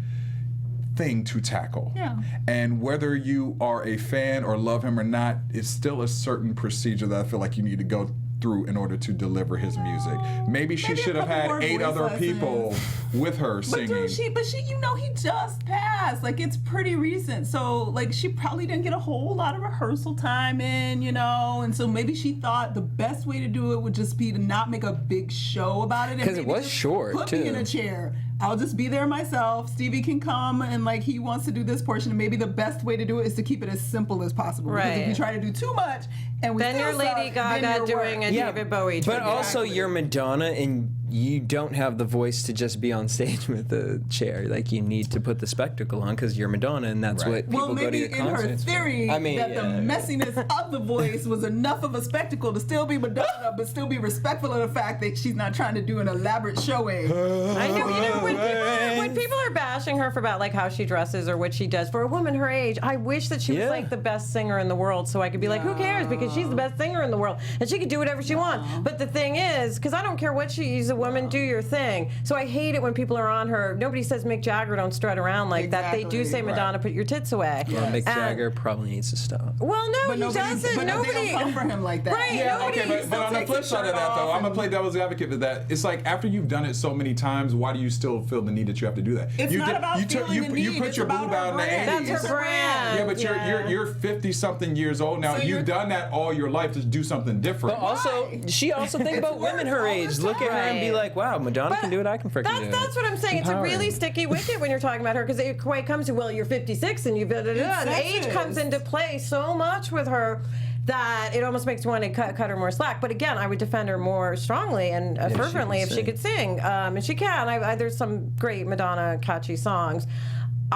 thing to tackle. Yeah. And whether you are a fan or love him or not, it's still a certain procedure that I feel like you need to go through in order to deliver his music. Maybe she should have had 8 other people with her singing. But she, he just passed. Like, it's pretty recent. So, like, she probably didn't get a whole lot of rehearsal time in, and so maybe she thought the best way to do it would just be to not make a big show about it. Because it was short, put me in a chair. I'll just be there myself. Stevie can come and like he wants to do this portion. And maybe the best way to do it is to keep it as simple as possible. Right. Because if you try to do too much and we then still you're Lady Gaga doing a David Bowie tribute. But also you're Madonna and you don't have the voice to just be on stage with the chair. Like you need to put the spectacle on because you're Madonna and that's what people go to your concerts for. Well, maybe in her theory that the messiness of the voice was enough of a spectacle to still be Madonna but still be respectful of the fact that she's not trying to do an elaborate showing. I know, when people are bashing her for about like how she dresses or what she does for a woman her age, I wish that she was like the best singer in the world so I could be like, who cares? Because she's the best singer in the world and she can do whatever she wants. But the thing is, because I don't care what she's a woman, do your thing. So I hate it when people are on her. Nobody says Mick Jagger don't strut around like that. They do say Madonna, put your tits away. Well, Mick Jagger probably needs to stop. Well, no, but he doesn't. But nobody they don't come for him like that. Right. Yeah, okay, but on the flip side of that, though, I'm gonna play devil's advocate with that. It's like after you've done it so many times, why do you still feel the need that you have to do that? It's not about feeling the need. You put your boob out in the 80s. That's her brand. Yeah, but you're 50-something years old now. So you've done that all your life to do something different. But also, she also think about women her age. Look at her and be like, wow, Madonna can do it, I can freaking do it. That's what I'm saying. It's a really sticky wicket when you're talking about her because it quite comes to, well, you're 56 and you've and age comes into play so much with her that it almost makes you want to cut her more slack. But again, I would defend her more strongly and fervently if she could sing. And she can. There's some great Madonna catchy songs.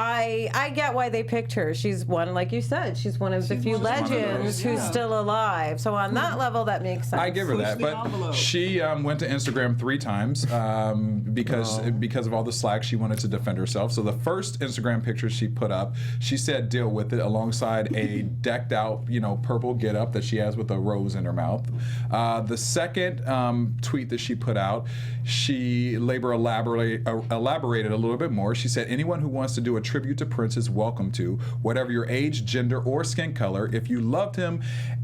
I get why they picked her. She's one, like you said, she's one of the few legends who's still alive. So on that level, that makes sense. I give her that. But she went to Instagram 3 times because of all the slack she wanted to defend herself. So the first Instagram picture she put up, she said deal with it alongside a decked out, purple getup that she has with a rose in her mouth. The second tweet that she put out, she elaborated a little bit more. She said anyone who wants to do a tribute to Prince is welcome to, whatever your age, gender, or skin color. If you loved him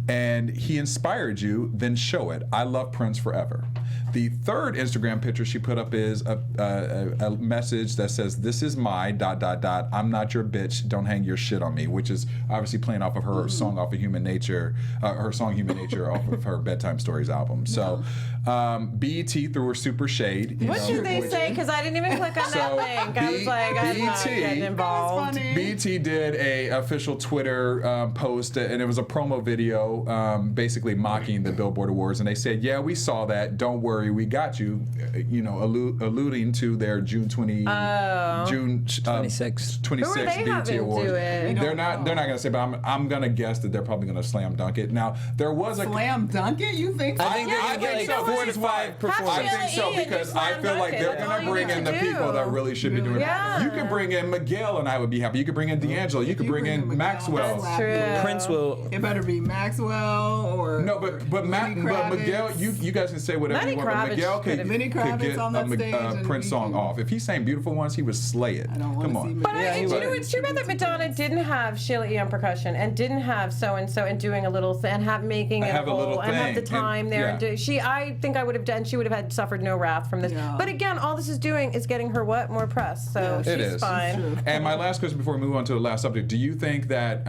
and he inspired you, then show it. I love Prince forever. The third Instagram picture she put up is a message that says, this is my ... I'm not your bitch, don't hang your shit on me, which is obviously playing off of her song off of Human Nature, her song Human Nature off of her Bedtime Stories album. So BET threw her super shade. What did they say? Because I didn't even click on that link. I was like, I'm not getting involved. BET did a official Twitter post, and it was a promo video basically mocking the Billboard Awards, and they said, yeah, we saw that, don't worry, we got you, alluding to their June 26th BET Awards. They're not going to say, but I'm going to guess that they're probably going to slam dunk it. Now, there was a slam dunk it. You think so? I think they're going to get like 4 to 5 performances. I think so because I feel like they're going to bring in the people that really should be doing it. You can bring in Miguel and I would be happy. You could bring in D'Angelo. You could bring in Maxwell. That's true. Prince will. It better be Maxwell or no, but Miguel. You guys can say whatever you want. But Miguel could get a Prince song off. If he sang "Beautiful Ones," he would slay it. Come on. But you know, it's true about that Madonna didn't have Sheila E. on percussion and didn't have so and doing a little thing and making it whole and have the time there. I think I would have done. She would have suffered no wrath from this. Yeah. But again, all this is doing is getting her more press. So she's fine. And my last question before we move on to the last subject: do you think that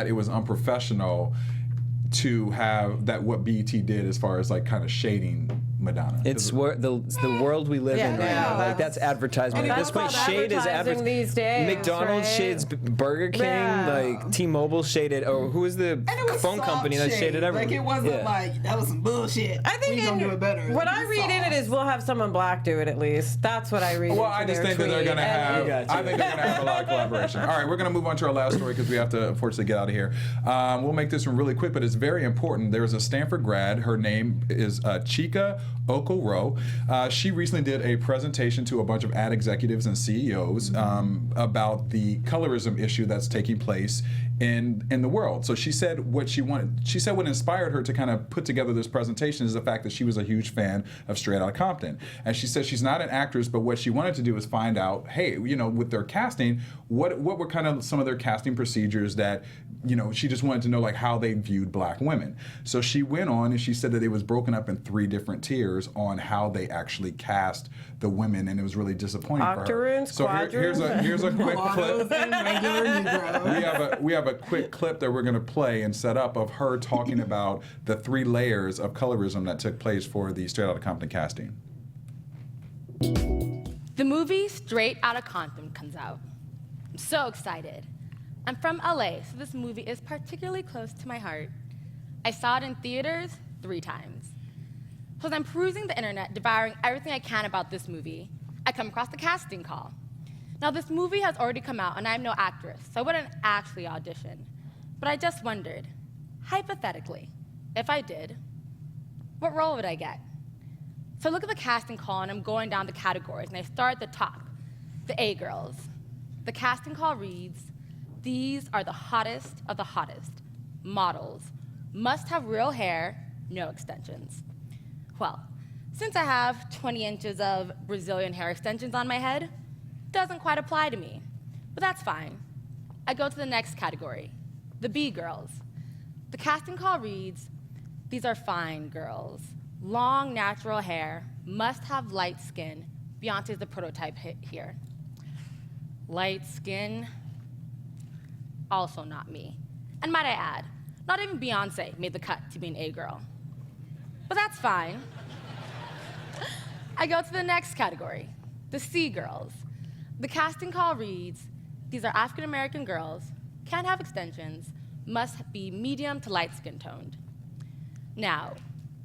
it was unprofessional to have that what BET did as far as like kind of shading Madonna. It's the world we live in right now. Like that's advertisement. At this point, shade is advertising these days. McDonald's shades Burger King, like T-Mobile shaded, or who is the phone company that shaded everything? Like it wasn't like that was some bullshit. I think we gonna do it better. What I read in it is we'll have someone black do it at least. That's what I read. Well, I just think that they're gonna have. I think they're gonna have a lot of collaboration. All right, we're gonna move on to our last story because we have to unfortunately get out of here. We'll make this one really quick, but it's very important. There's a Stanford grad. Her name is Chika Okoro. She recently did a presentation to a bunch of ad executives and CEOs about the colorism issue that's taking place in the world. So she said what she wanted. She said what inspired her to kind of put together this presentation is the fact that she was a huge fan of Straight Outta Compton. And she said she's not an actress, but what she wanted to do is find out, hey, with their casting, what were kind of some of their casting procedures that, she just wanted to know like how they viewed black women. So she went on and she said that it was broken up in 3 different tiers on how they actually cast the women, and it was really disappointing for her. So here's a quick clip. We have a quick clip that we're going to play and set up of her talking about the 3 layers of colorism that took place for the Straight Outta Compton casting. The movie Straight Outta Compton comes out. I'm so excited. I'm from LA, so this movie is particularly close to my heart. I saw it in theaters 3 times. So as I'm perusing the internet, devouring everything I can about this movie, I come across the casting call. Now, this movie has already come out, and I'm no actress, so I wouldn't actually audition. But I just wondered, hypothetically, if I did, what role would I get? So I look at the casting call, and I'm going down the categories, and I start at the top, the A girls. The casting call reads, "These are the hottest of the hottest. Models. Must have real hair, no extensions." Well, since I have 20 inches of Brazilian hair extensions on my head, doesn't quite apply to me, but that's fine. I go to the next category, the B girls. The casting call reads, "These are fine girls. Long, natural hair, must have light skin." Beyonce's the prototype hit here. Light skin, also not me. And might I add, not even Beyonce made the cut to be an A girl. But that's fine. I go to the next category, the C girls. The casting call reads, "These are African American girls, can't have extensions, must be medium to light skin toned." Now,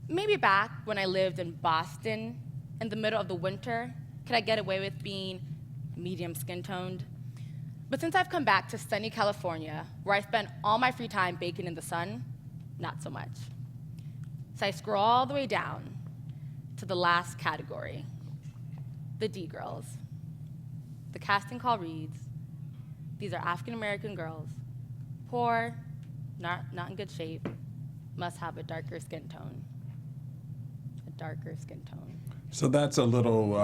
maybe back when I lived in Boston in the middle of the winter, could I get away with being medium skin toned? But since I've come back to sunny California, where I spend all my free time baking in the sun, not so much. So I scroll all the way down to the last category, the D girls. The casting call reads, "These are African American girls, poor, not in good shape, must have a darker skin tone." A darker skin tone. So that's a little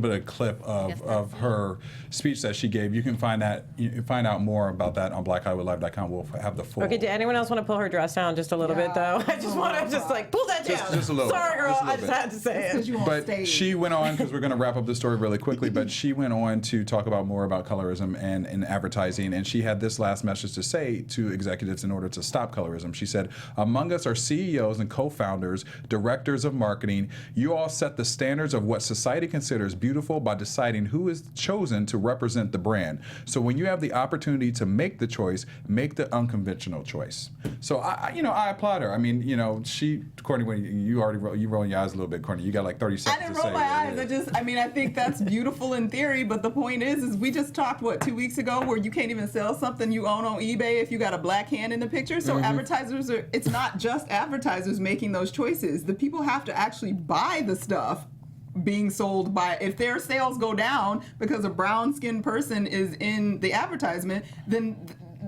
bit of clip of her speech that she gave. You can find out more about that on BlackHollywoodLive.com. We'll have the full. Okay, did anyone else want to pull her dress down just a little bit, though? I just want to pull that down. Just a little. Sorry, girl, just a I little just had to say it. But she went on, because we're going to wrap up the story really quickly, but she went on to talk about more about colorism and advertising, and she had this last message to say to executives in order to stop colorism. She said, "Among us are CEOs and co-founders, directors of marketing. You all set the standards of what society considers beautiful by deciding who is chosen to represent the brand. So when you have the opportunity to make the choice, make the unconventional choice." So I applaud her. I mean, Courtney, you roll your eyes a little bit, Courtney. You got like 30 seconds. I didn't roll my eyes. I think that's beautiful in theory, but the point is we just talked 2 weeks ago where you can't even sell something you own on eBay if you got a black hand in the picture. So advertisers it's not just advertisers making those choices. The people have to actually buy the stuff being sold by. If their sales go down because a brown-skinned person is in the advertisement, then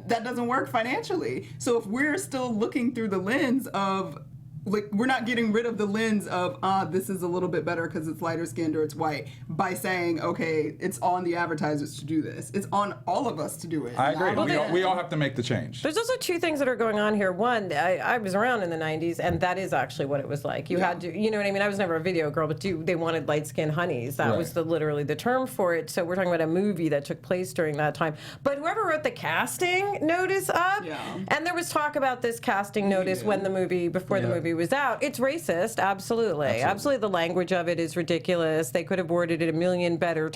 that doesn't work financially. So if we're still looking through the lens of, we're not getting rid of the lens of, this is a little bit better because it's lighter skinned or it's white, by saying, okay, it's on the advertisers to do this. It's on all of us to do it. I agree. We all have to make the change. There's also 2 things that are going on here. One, I was around in the 90s, and that is actually what it was like. You had to, you know what I mean? I was never a video girl, but they wanted light-skinned honeys. That was literally the term for it. So we're talking about a movie that took place during that time. But whoever wrote the casting notice up, and there was talk about this casting notice before the movie movie was out. It's racist, absolutely. Absolutely, the language of it is ridiculous. They could have worded it a million better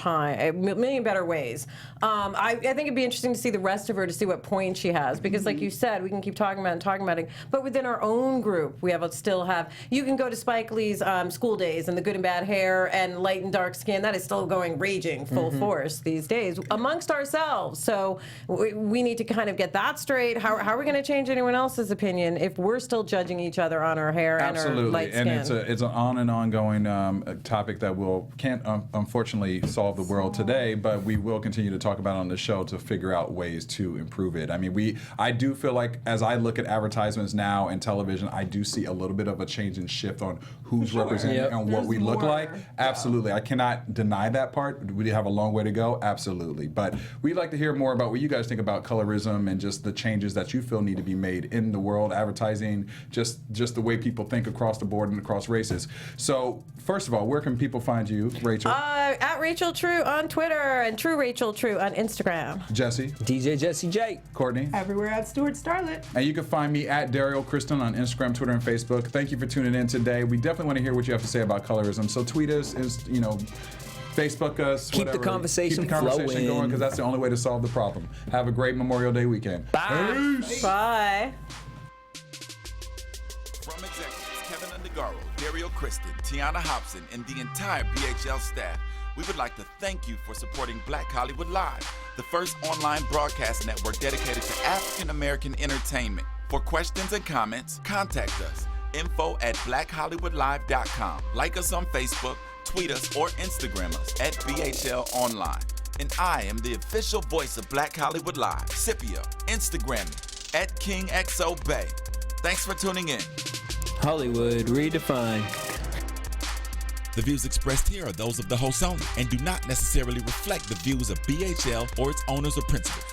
ways. I think it'd be interesting to see the rest of her, to see what point she has, because like you said, we can keep talking about it, but within our own group, we still have. You can go to Spike Lee's School Days and The Good and Bad Hair and Light and Dark Skin. That is still going raging full force these days amongst ourselves. So we need to kind of get that straight. How are we going to change anyone else's opinion if we're still judging each other on our hair and our light skin? And it's an on and ongoing topic that can't unfortunately solve the world today, but we will continue to talk about on the show to figure out ways to improve it. I mean, I do feel like as I look at advertisements now and television, I do see a little bit of a change and shift on who's represented and what we look like. Absolutely. I cannot deny that part. We have a long way to go. Absolutely. But we'd like to hear more about what you guys think about colorism and just the changes that you feel need to be made in the world, advertising, just the way people think across the board and across races. So, first of all, where can people find you, Rachel? At Rachel True on Twitter and True Rachel True on Instagram. Jesse? DJ Jesse J. Courtney? Everywhere at Stuart Starlet. And you can find me at Derrial Christon on Instagram, Twitter, and Facebook. Thank you for tuning in today. We definitely want to hear what you have to say about colorism. So tweet us, Facebook us, Keep whatever. the conversation Keep the conversation flowing. going, because that's the only way to solve the problem. Have a great Memorial Day weekend. Bye. Peace. Bye. From executives Keven Undergaro, Derrial Christon, Tiana Hobson, and the entire BHL staff, we would like to thank you for supporting Black Hollywood Live, the first online broadcast network dedicated to African American entertainment. For questions and comments, contact us. info@blackhollywoodlive.com. Like us on Facebook, tweet us, or Instagram us at BHL Online. And I am the official voice of Black Hollywood Live, Scipio. Instagram me at KingXOBay. Thanks for tuning in. Hollywood redefined. The views expressed here are those of the host only and do not necessarily reflect the views of BHL or its owners or principals.